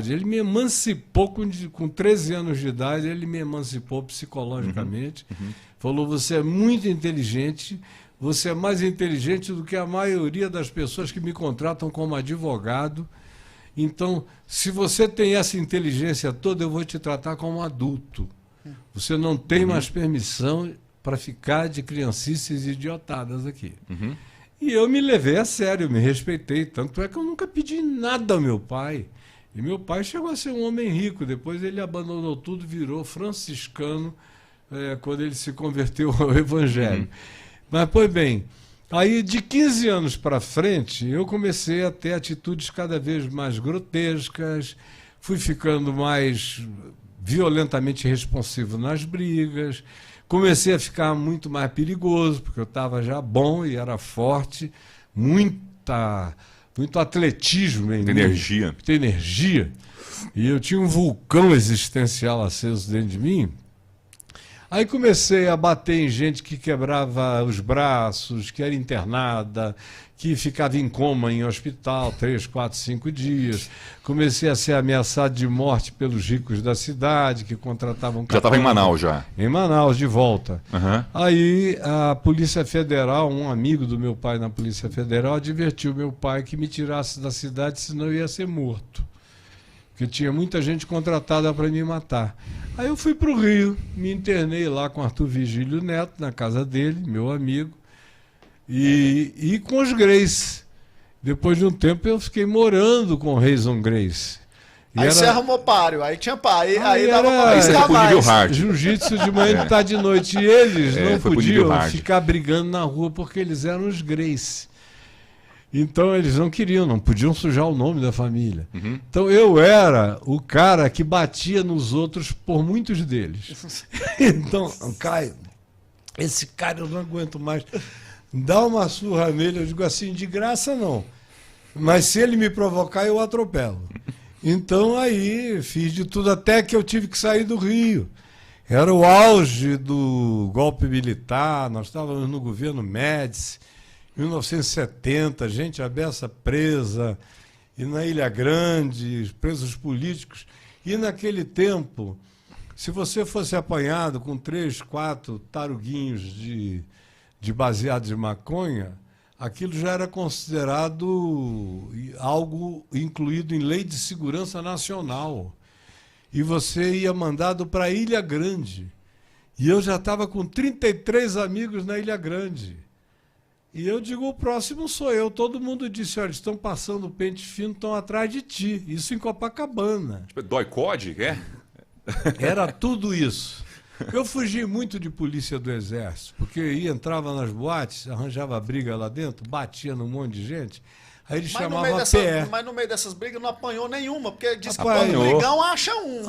Ele me emancipou com 13 anos de idade, ele me emancipou psicologicamente. Falou, você é muito inteligente, você é mais inteligente do que a maioria das pessoas que me contratam como advogado. Então, se você tem essa inteligência toda, eu vou te tratar como adulto. Você não tem mais permissão para ficar de criancices idiotadas aqui. E eu me levei a sério, me respeitei. Tanto é que eu nunca pedi nada ao meu pai. E meu pai chegou a ser um homem rico. Depois ele abandonou tudo, virou franciscano, quando ele se converteu ao evangelho. Mas, pois bem, aí de 15 anos para frente, eu comecei a ter atitudes cada vez mais grotescas, fui ficando mais violentamente responsivo nas brigas, comecei a ficar muito mais perigoso, porque eu estava já bom e era forte, muito atletismo em mim, muita energia, e eu tinha um vulcão existencial aceso dentro de mim. Aí comecei a bater em gente que quebrava os braços, que era internada, que ficava em coma em hospital 3, 4, 5 dias. Comecei a ser ameaçado de morte pelos ricos da cidade, que contratavam... Já estava em Manaus, já? Em Manaus, de volta. Aí a Polícia Federal, um amigo do meu pai na Polícia Federal, advertiu meu pai que me tirasse da cidade, senão eu ia ser morto. Porque tinha muita gente contratada para me matar. Aí eu fui para o Rio, me internei lá com Arthur Vigílio Neto, na casa dele, meu amigo, e com os Grace. Depois de um tempo eu fiquei morando com o Reison Grace. Aí você arrumou páreo, aí tinha páreo, aí dava pra buscar mais. Jiu-jitsu de manhã e tarde de noite. E eles não podiam ficar brigando na rua porque eles eram os Grace. Então eles não queriam, não podiam sujar o nome da família. Então eu era o cara que batia nos outros por muitos deles. Então, Caio, esse cara eu não aguento mais. Dá uma surra nele, eu digo assim, de graça não. Mas se ele me provocar, eu atropelo. Então aí fiz de tudo, até que eu tive que sair do Rio. Era o auge do golpe militar, nós estávamos no governo Médici. 1970, gente à beça presa, e na Ilha Grande, presos políticos. E naquele tempo, se você fosse apanhado com 3, 4 taruguinhos de baseado de maconha, aquilo já era considerado algo incluído em lei de segurança nacional. E você ia mandado para a Ilha Grande. E eu já estava com 33 amigos na Ilha Grande. E eu digo, o próximo sou eu. Todo mundo disse, olha, estão passando o pente fino, estão atrás de ti. Isso em Copacabana. Tipo, dói-code, é? Era tudo isso. Eu fugi muito de polícia do Exército, porque entrava nas boates, arranjava briga lá dentro, batia num monte de gente, aí eles chamavam a PE. Mas no meio dessas brigas não apanhou nenhuma, porque diz que todo brigão acha um.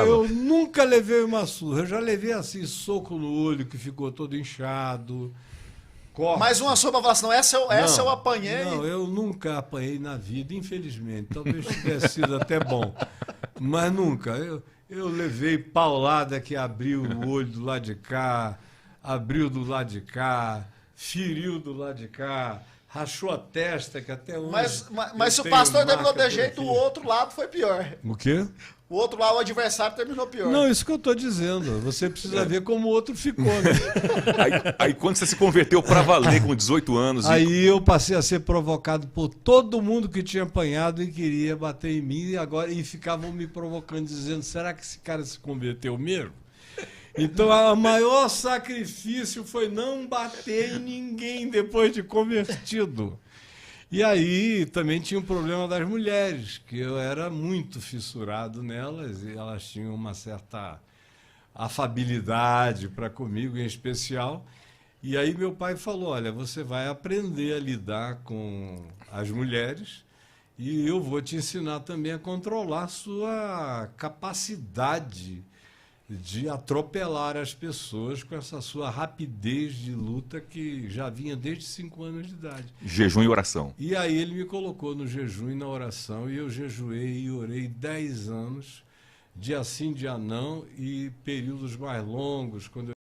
Eu nunca levei uma surra, eu já levei assim, soco no olho que ficou todo inchado. Corte. Mais uma sopa para falar assim, não, essa eu apanhei. Não, eu nunca apanhei na vida, infelizmente. Talvez tivesse sido até bom. Mas nunca. Eu levei paulada que abriu o olho do lado de cá, abriu do lado de cá, feriu do lado de cá, rachou a testa, que até hoje... Mas se o pastor terminou de jeito, o outro lado foi pior. O quê? O outro lado, o adversário, terminou pior. Não, isso que eu estou dizendo. Você precisa ver como o outro ficou. Né? Aí quando você se converteu para valer com 18 anos... Aí eu passei a ser provocado por todo mundo que tinha apanhado e queria bater em mim e ficavam me provocando, dizendo, será que esse cara se converteu mesmo? Então, o maior sacrifício foi não bater em ninguém depois de convertido. E aí também tinha o problema das mulheres, que eu era muito fissurado nelas e elas tinham uma certa afabilidade para comigo, em especial. E aí meu pai falou, olha, você vai aprender a lidar com as mulheres e eu vou te ensinar também a controlar a sua capacidade de atropelar as pessoas com essa sua rapidez de luta que já vinha desde 5 anos de idade. Jejum e oração. E aí ele me colocou no jejum e na oração, e eu jejuei e orei 10 anos, dia sim, dia não, e períodos mais longos, quando eu